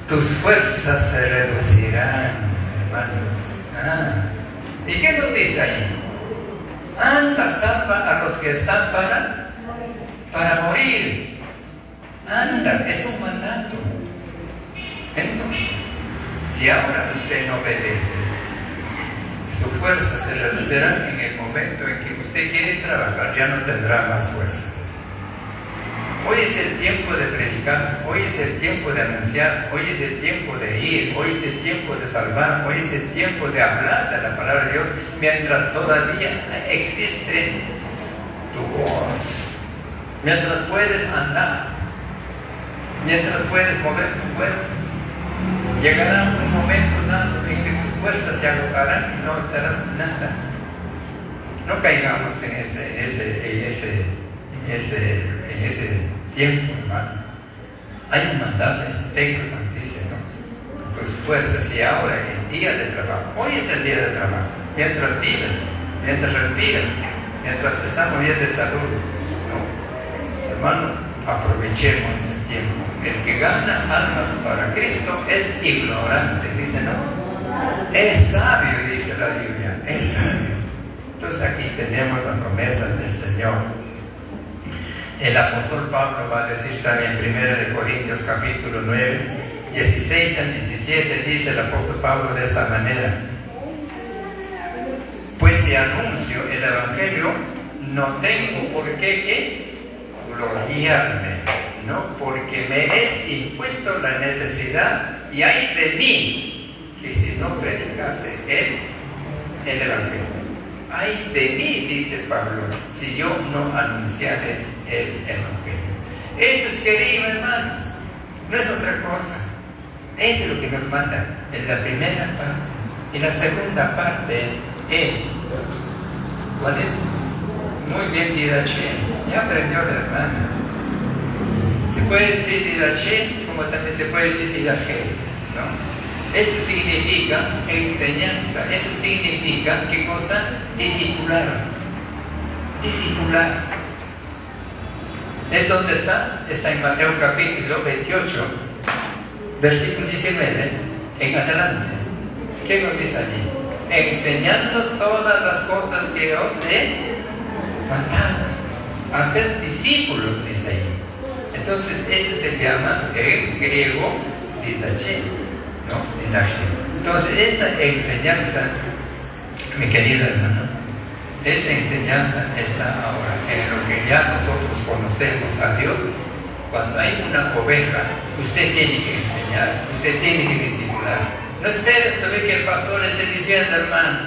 [SPEAKER 1] tus fuerzas se reducirán, hermanos. ¿Y qué nos dice ahí? Anda, salva a los que están para morir. Anda, es un mandato. Entonces, si ahora usted no obedece, su fuerza se reducirá en el momento en que usted quiere trabajar, ya no tendrá más fuerza. Hoy es el tiempo de predicar, hoy es el tiempo de anunciar, hoy es el tiempo de ir, hoy es el tiempo de salvar, hoy es el tiempo de hablar de la palabra de Dios, mientras todavía existe tu voz, mientras puedes andar, mientras puedes mover tu cuerpo. Llegará un momento dado en que tus fuerzas se agotarán y no serás nada. No caigamos en ese tiempo, hermano. Hay un mandato, este texto nos dice, ¿no? Tus fuerzas, y ahora el día de trabajo, hoy es el día de trabajo, mientras vives, mientras respiras, mientras estamos bien de salud, ¿no? Hermanos, aprovechemos el tiempo. El que gana almas para Cristo es ignorante, dice, ¿no? Es sabio, dice la Biblia, es sabio. Entonces aquí tenemos las promesas del Señor. El apóstol Pablo va a decir también en 1 Corintios capítulo 9, 16 al 17, dice el apóstol Pablo de esta manera: pues si anuncio el Evangelio, no tengo por qué gloriarme. ¿no? Porque me es impuesto la necesidad, y hay de mí que si no predicase el Evangelio. Hay de mí, dice Pablo, si yo no anunciare el Evangelio. Eso es querido, hermanos, no es otra cosa. Eso es lo que nos manda en la primera parte. Y la segunda parte es, ¿cuál es? Muy bien, Didache, ya aprendió la hermana. Se puede decir Didache como también se puede decir Didaje, ¿no? Eso significa enseñanza, eso significa, ¿qué cosa? Discipular. Discipular. ¿Es dónde está? Está en Mateo capítulo 28, versículo 19, en adelante. ¿Qué nos dice allí? Enseñando todas las cosas que os he mandado. Hacer discípulos, dice ahí. Entonces, ese se llama en griego didache, ¿no? Didache. Entonces, esta enseñanza, mi querida hermana, esta enseñanza está ahora en lo que ya nosotros conocemos a Dios. Cuando hay una oveja, usted tiene que enseñar, usted tiene que discipular. No esperes todavía que el pastor esté diciendo, hermano.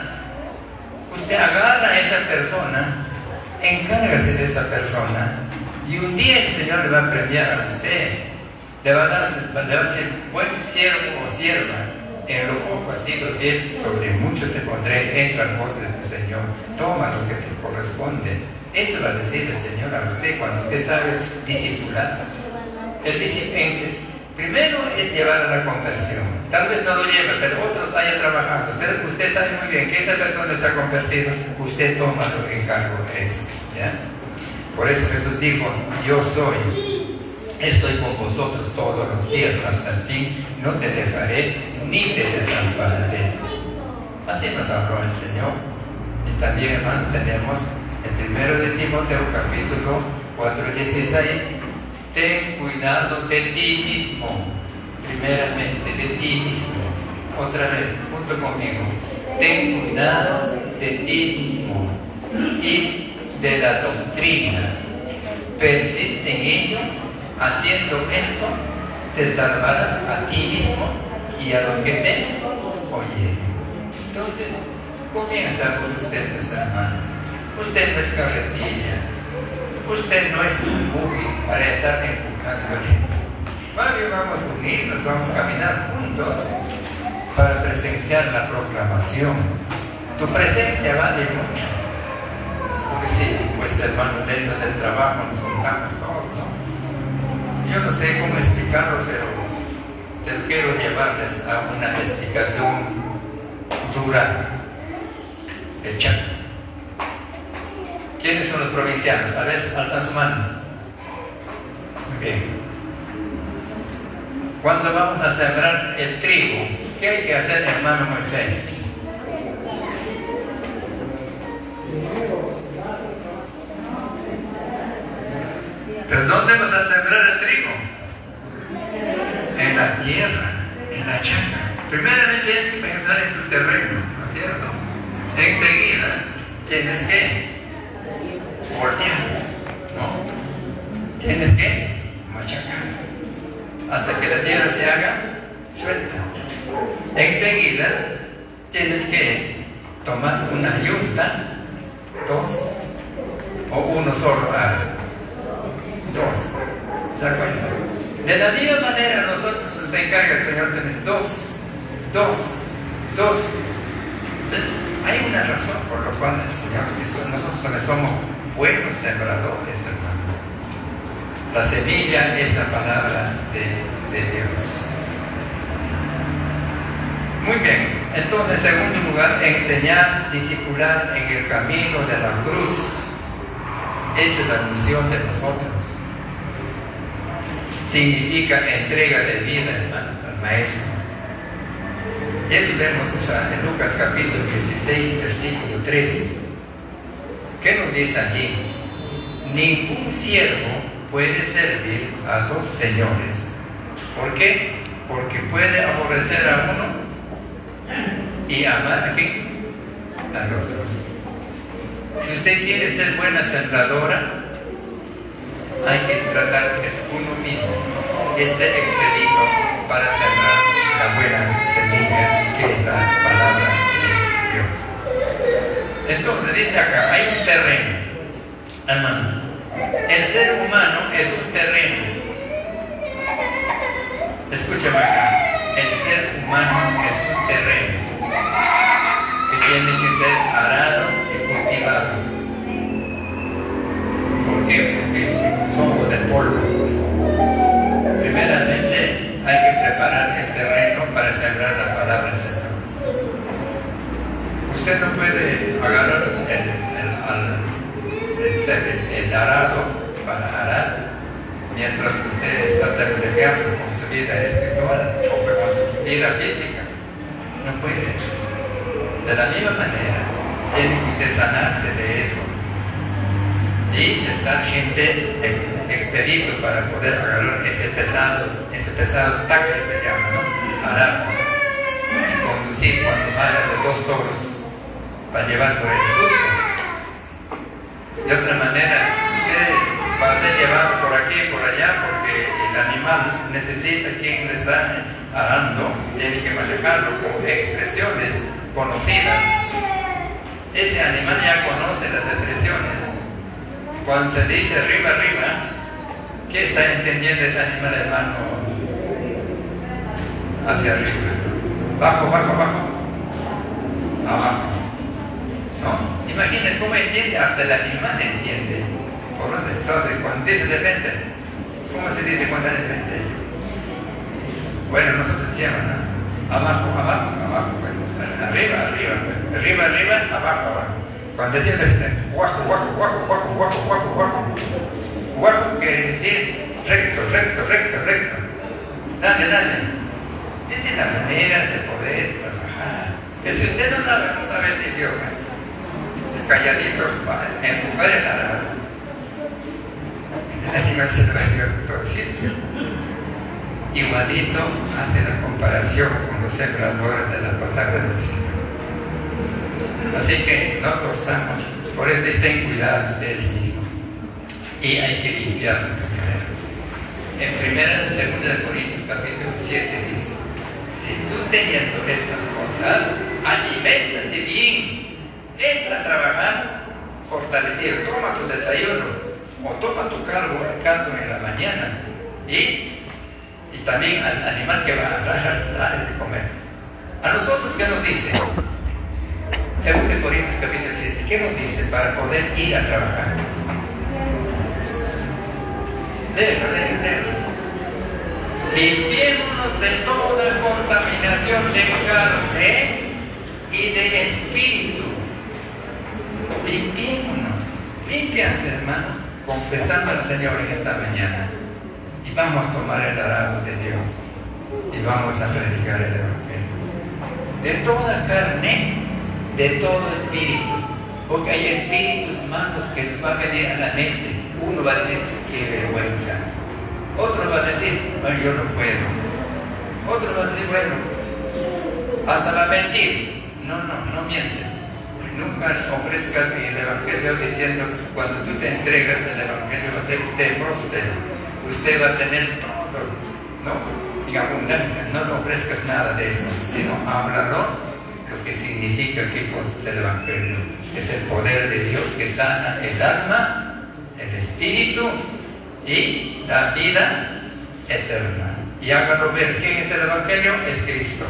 [SPEAKER 1] Usted agarra a esa persona, encárgase de esa persona, y un día el Señor le va a premiar a usted. Le va a decir, buen siervo o sierva, en lo poco has sido fiel, sobre mucho te pondré, entra al gozo de tu Señor, toma lo que te corresponde. Eso va a decir el Señor a usted cuando usted sabe discipular. Primero es llevar a la conversión. Tal vez no lo lleve, pero otros vayan trabajando. Pero usted sabe muy bien que esa persona está convertida, usted toma lo que encargo de eso, ¿ya? Por eso Jesús dijo, yo estoy con vosotros todos los días hasta el fin, no te dejaré ni te desampararé. Así nos habló el Señor. Y también, hermano, tenemos el 1 de Timoteo capítulo 4:16, ten cuidado de ti mismo, primeramente de ti mismo. Otra vez, junto conmigo, ten cuidado de ti mismo y de la doctrina, persiste en ello, haciendo esto, te salvarás a ti mismo y a los que te oyen. Entonces, comienza por usted, nuestra hermana. Usted no es carretilla, usted no es un buggy para estar empujándole. Vamos a unirnos, vamos a caminar juntos para presenciar la proclamación. Tu presencia vale mucho. Porque sí, pues hermano, dentro del trabajo nos juntamos todos, ¿no? Yo no sé cómo explicarlo, pero quiero llevarles a una explicación rural, el Chaco. ¿Quiénes son los provincianos? A ver, alza su mano. Muy bien. Cuando vamos a sembrar el trigo, ¿qué hay que hacer, hermano Moisés? ¿Pero dónde vas a sembrar el trigo? En la tierra, en la chaca. Primeramente tienes que pensar en tu terreno, ¿no es cierto? Enseguida tienes que voltear, ¿no? Tienes que machacar hasta que la tierra se haga suelta. Enseguida tienes que tomar una yunta, dos, o uno solo, dos. ¿Se da cuenta? De la misma manera nosotros nos encarga el Señor tener dos. Hay una razón por la cual el Señor dice, nosotros somos buenos sembradores, hermanos. La semilla es la palabra de Dios. Muy bien, entonces en segundo lugar, enseñar, discipular en el camino de la cruz. Esa es la misión de nosotros. Significa entrega de vida, hermanos, al Maestro. Y eso vemos en Lucas capítulo 16, versículo 13. ¿Qué nos dice allí? Ningún siervo puede servir a dos señores. ¿Por qué? Porque puede aborrecer a uno y amar a quién? Al otro. Si usted quiere ser buena sembradora, hay que tratar que uno mismo esté expedito para sembrar la buena semilla que es la palabra de Dios. Entonces dice acá, hay un terreno, hermanos. El ser humano es un terreno. Escúchame acá, el ser humano es un terreno que tiene que ser arado y cultivado. ¿Por qué? Porque somos del polvo. Primeramente hay que preparar el terreno para sembrar la palabra del Señor. Usted no puede agarrar el arado para arar mientras usted está terminando con su vida espiritual o con su vida física. No puede. De la misma manera, tiene que usted sanarse de eso y estar gente expedito para poder agarrar ese pesado taque se llama, ¿no? Arar y conducir cuando vaya de 2 toros para llevar por el surco. De otra manera, usted va a ser llevado por aquí y por allá porque el animal necesita quien le está arando, tiene que manejarlo con expresiones conocidas. Ese animal ya conoce las expresiones. Cuando se dice arriba, arriba, ¿qué está entendiendo ese animal, hermano? Hacia arriba. Bajo, bajo, bajo. Abajo. ¿No? Imaginen cómo entiende, hasta el animal entiende. ¿Por dónde? Entonces, cuando dice de frente, ¿cómo se dice cuando de frente? Bueno, nosotros decíamos, ¿no? Abajo, abajo, abajo. Bueno, arriba, arriba, arriba, arriba, abajo, abajo. Cuando decía de frente, guajo, guajo, guajo, guajo, guajo, guajo, guajo. Guajo quiere decir recto, recto, recto, recto. Dale, dale. Esa es la manera de poder trabajar. Que si usted no sabe ese idioma, calladito, empujar el arado. El animal se va a todo sitio. Igualito hace la comparación con los sembradores de la palabra del Señor. Así que no torzamos, por eso ten cuidado ustedes mismos. Y hay que limpiarlo primero. En 2 de Corintios capítulo 7 dice, si tú teniendo estas cosas, aliméntate bien, entra a trabajar, fortalecido, toma tu desayuno, o toma tu caldo en la mañana, y también al animal que va a darle de comer. A nosotros, ¿qué nos dice? 2 Corintios capítulo 7, ¿qué nos dice para poder ir a trabajar? Léelo. Limpiémonos de toda contaminación de carne y de espíritu. Limpiémonos. Límpianse, hermano, confesando al Señor en esta mañana. Y vamos a tomar el arado de Dios. Y vamos a predicar el Evangelio. De toda carne, de todo espíritu. Porque hay espíritus malos que nos van a venir a la mente. Uno va a decir, qué vergüenza. Otro va a decir, no, yo no puedo. Otro va a decir, bueno, hasta va a mentir. No miente. Nunca ofrezcas en el Evangelio diciendo, cuando tú te entregas el Evangelio va a ser usted próspero. Usted va a tener todo, ¿no? Y abundancia. No le ofrezcas nada de eso, sino háblalo, lo que significa qué cosa es el Evangelio. Es el poder de Dios que sana el alma, el espíritu y la vida eterna. Y hágalo ver. ¿Quién es el Evangelio? Es Cristo.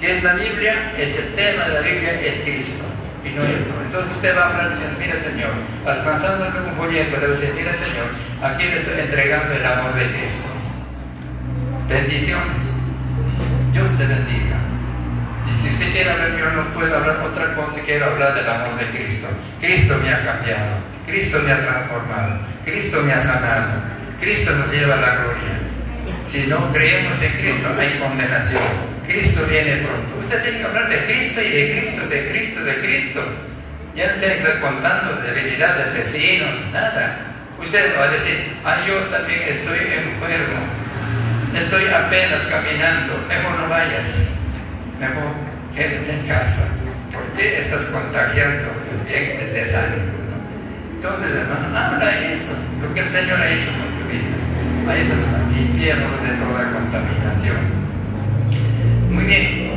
[SPEAKER 1] ¿Qué es la Biblia? Es el tema de la Biblia, es Cristo. Y no es otro. Entonces usted va a hablar diciendo, mira Señor, alcanzándole un folleto, le va a decir, mira Señor, aquí le estoy entregando el amor de Cristo. Bendiciones. Dios te bendiga. Y si usted quiere hablar, yo no puedo hablar otra cosa, quiero hablar del amor de Cristo. Cristo me ha cambiado, Cristo me ha transformado, Cristo me ha sanado, Cristo nos lleva a la gloria. Si no creemos en Cristo, hay condenación. Cristo viene pronto. Usted tiene que hablar de Cristo y de Cristo, de Cristo, de Cristo. Ya no tiene que estar contando de debilidad del vecino, nada. Usted va a decir, yo también estoy enfermo, estoy apenas caminando, mejor no vayas, mejor quédate en casa. ¿Por qué estás contagiando el bien, el desánimo? Entonces, hermano, habla eso, lo que el Señor ha hecho con tu vida. A eso limpiarnos de toda contaminación. Muy bien.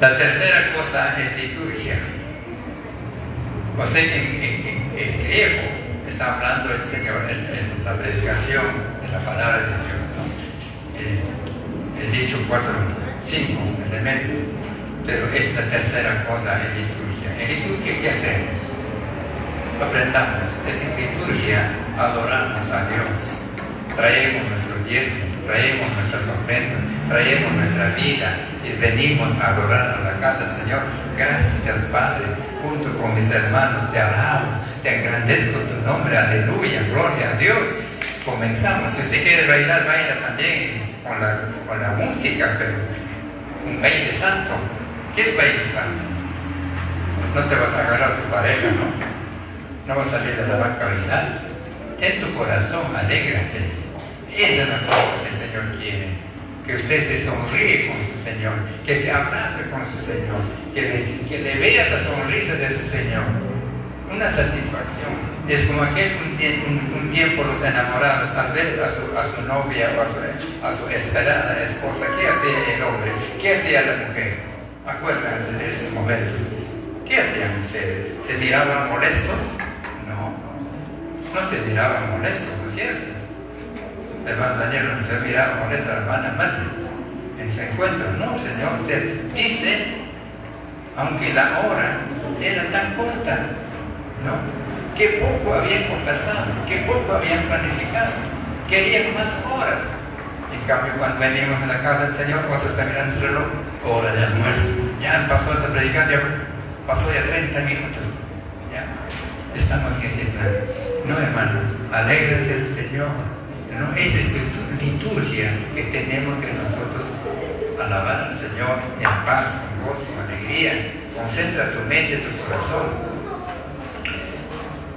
[SPEAKER 1] La tercera cosa es liturgia. O sea que en griego está hablando el Señor en la predicación de la palabra de Dios, ¿no? El dicho 5 elementos. Pero esta tercera cosa es liturgia. En liturgia, ¿qué hacemos? Aprendamos. Es en liturgia adoramos a Dios. Traemos nuestro diezmo, traemos nuestras ofrendas, traemos nuestra vida y venimos a adorar a la casa del Señor. Gracias, Padre, junto con mis hermanos te alabo, te engrandezco tu nombre, aleluya, gloria a Dios. Comenzamos. Si usted quiere bailar, baila también con la música, pero un baile santo. ¿Qué es baile santo? No te vas a agarrar a tu pareja, ¿no? No vas a salir de la banca original. En tu corazón, alégrate. Esa es la cosa que el Señor quiere. Que usted se sonríe con su Señor, que se abrace con su Señor, que le vea la sonrisa de su Señor. Una satisfacción. Es como un tiempo los enamorados, tal vez a su novia o a su esperada esposa. ¿Qué hacía el hombre? ¿Qué hacía la mujer? Acuérdense de ese momento. ¿Qué hacían ustedes? ¿Se miraban molestos? No se miraban molestos, ¿no es cierto? El hermano Daniel no se miraba molesto a la hermana Madre en su encuentro. No, Señor, se dice, aunque la hora era tan corta, ¿no? Que poco habían conversado, que poco habían planificado, querían más horas. En cambio, cuando venimos a la casa del Señor, otros están mirando el reloj, hora de almuerzo. Ya pasó esta predicación, ya pasó ya 30 minutos. Ya estamos en ese plan. No, hermanos, alégrense el Señor. ¿No? Esa es liturgia que tenemos que nosotros alabar al Señor en paz, con gozo, con alegría. Concentra tu mente, tu corazón.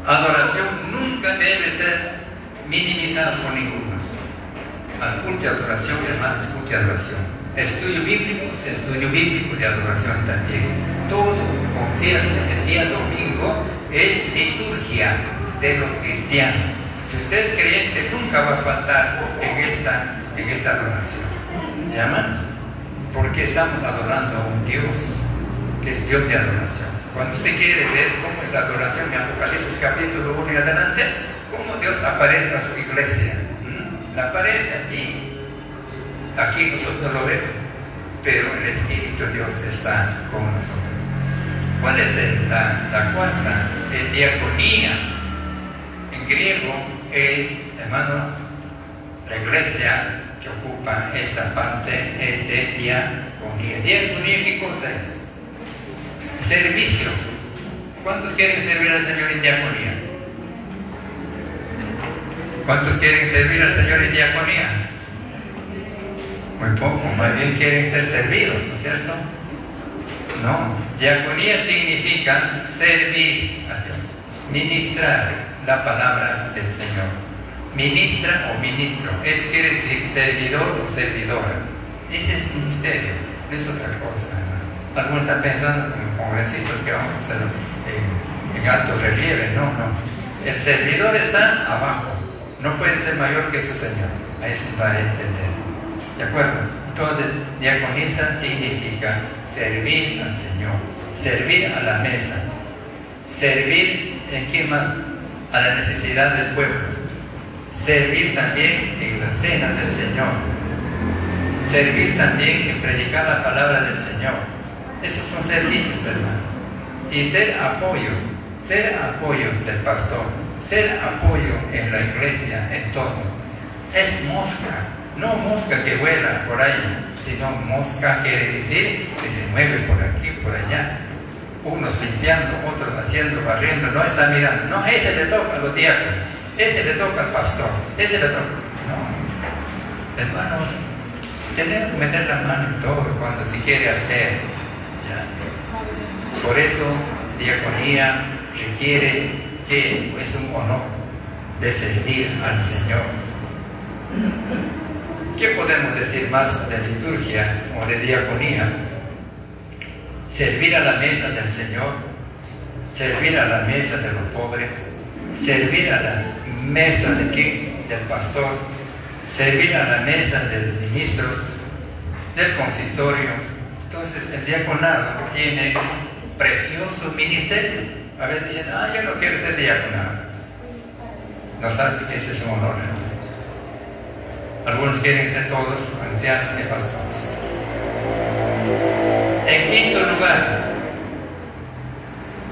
[SPEAKER 1] Adoración nunca debe ser minimizada por ninguno. Al culto de adoración, hermanos, culto de adoración. Estudio bíblico de adoración también. Todo concierto el día domingo es liturgia de los cristianos. Si usted es creyente, nunca va a faltar en esta adoración. ¿Llaman? Porque estamos adorando a un Dios que es Dios de adoración. Cuando usted quiere ver cómo es la adoración en Apocalipsis capítulo 1 y adelante, cómo Dios aparece a su iglesia. La aparece aquí. Aquí nosotros no lo vemos, pero el Espíritu de Dios está con nosotros. ¿Cuál es la cuarta? Es diaconía. En griego es, hermano, la iglesia que ocupa esta parte es de diaconía. ¿Diaconía qué cosa es? Servicio. ¿Cuántos quieren servir al Señor en diaconía? ¿Cuántos quieren servir al Señor en diaconía? Muy poco, más bien quieren ser servidos, ¿no es cierto? No, diaconía significa servir a Dios, ministrar la palabra del Señor. Ministra o ministro, quiere decir servidor o servidora. Ese es ministerio, no es otra cosa. Algunos están pensando como congresistas que vamos a hacer en alto relieve, no. El servidor está abajo, no puede ser mayor que su Señor. A eso va a entender. ¿De acuerdo? Entonces, diaconisa significa servir al Señor, servir a la mesa, servir en qué más, a la necesidad del pueblo, servir también en la cena del Señor, servir también en predicar la palabra del Señor. Esos son servicios, hermanos. Y ser apoyo del pastor, ser apoyo en la iglesia, en todo. Es mosca. No mosca que vuela por ahí, sino mosca quiere decir que se mueve por aquí, por allá. Unos limpiando, otros haciendo, barriendo, no está mirando. No, ese le toca a los diáconos, ese le toca al pastor, ese le toca. No, hermanos, tenemos que meter la mano en todo cuando se quiere hacer. ¿Ya? Por eso, diaconía requiere que es un honor de servir al Señor. ¿Qué podemos decir más de liturgia o de diaconía? servir a la mesa del Señor, servir a la mesa de los pobres, servir a la mesa de quién, del pastor, servir a la mesa de los ministros, del consistorio. Entonces el diaconado tiene un precioso ministerio. A veces dicen, yo no quiero ser diaconado. No sabes que ese es un honor. Algunos quieren ser todos ancianos y pastores. En quinto lugar,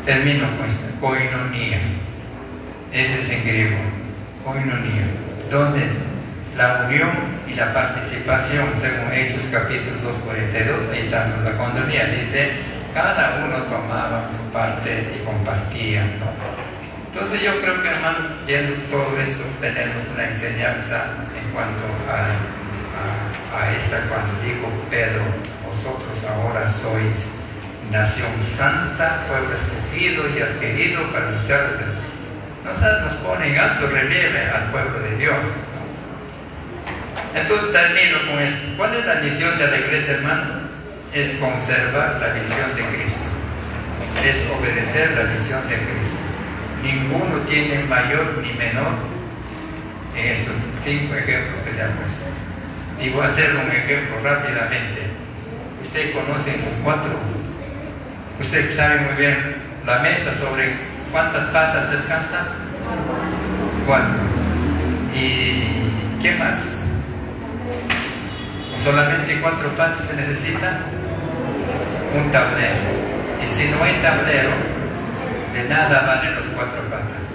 [SPEAKER 1] termino con esto, koinonía. Ese es en griego, koinonía. Entonces, la unión y la participación, según Hechos capítulo 2:42, ahí está la koinonía, dice, cada uno tomaba su parte y compartía, ¿no? Entonces yo creo que, hermano, viendo todo esto, tenemos una enseñanza en cuanto a esta, cuando dijo Pedro, vosotros ahora sois nación santa, pueblo escogido y adquirido para anunciar. Nos pone en alto relieve al pueblo de Dios. Entonces termino con esto. ¿Cuál es la misión de la iglesia, hermano? Es conservar la visión de Cristo. Es obedecer la visión de Cristo. Ninguno tiene mayor ni menor en estos 5 ejemplos que se han puesto. Y voy a hacer un ejemplo rápidamente. Ustedes conocen 4. Ustedes saben muy bien la mesa sobre cuántas patas descansa. 4. ¿Y qué más? Solamente 4 patas se necesitan. Un tablero. Y si no hay tablero, de nada valen los 4 patas.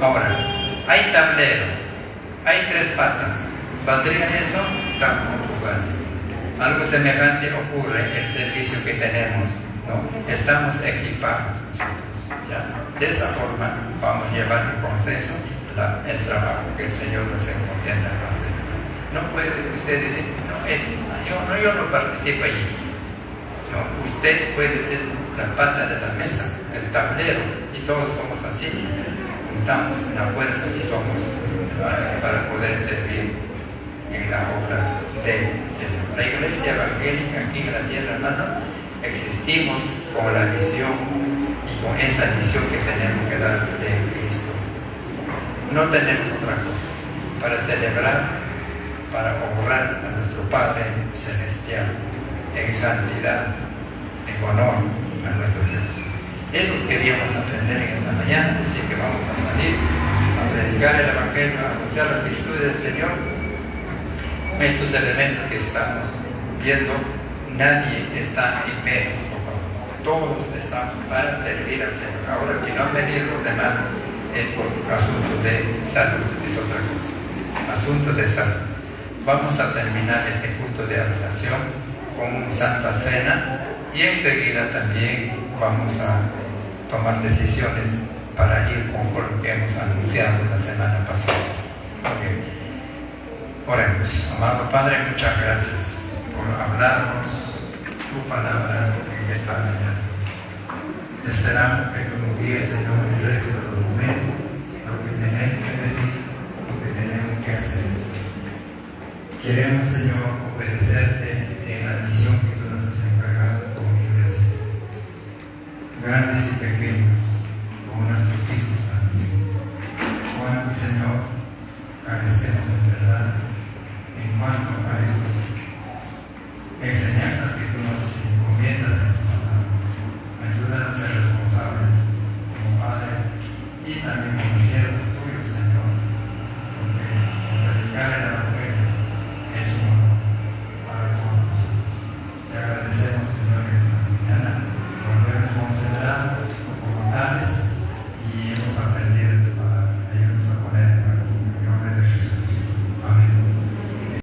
[SPEAKER 1] Ahora, hay tablero, hay 3 patas. ¿Valdría eso? Tampoco vale. Algo semejante ocurre en el servicio que tenemos, ¿no? Estamos equipados, ¿ya? De esa forma vamos a llevar en consenso el trabajo que el Señor nos encomienda a hacer. No puede usted decir, yo no participo allí. No, usted puede ser la pata de la mesa, el tablero, y todos somos así. Juntamos una fuerza y somos para poder servir en la obra del Señor. La iglesia evangélica aquí en la tierra, hermano, existimos con la misión y con esa misión que tenemos que dar de Cristo. No tenemos otra cosa para celebrar, para honrar a nuestro Padre Celestial en santidad, en honor a nuestro Dios. Eso queríamos aprender en esta mañana, así que vamos a salir a predicar el Evangelio, a anunciar las virtudes del Señor. Estos elementos que estamos viendo, nadie está en medio, por favor. Todos estamos para servir al Señor. Ahora, que no han venido los demás es por asuntos de salud, es otra cosa. Asuntos de salud. Vamos a terminar este culto de adoración con Santa Cena y enseguida también vamos a tomar decisiones para ir con lo que hemos anunciado la semana pasada. Okay. Oremos. Amado Padre, muchas gracias por hablarnos tu palabra en esta mañana. Esperamos que tú nos guíes, Señor, el resto de los momentos, lo que tenemos que decir, lo que tenemos que hacer. Queremos, Señor, obedecerte en la misión que tú nos has encargado como iglesia. Grandes y pequeños, como nuestros hijos también. Cuánto, Señor, carecemos de verdad en cuanto a estas enseñanzas que tú nos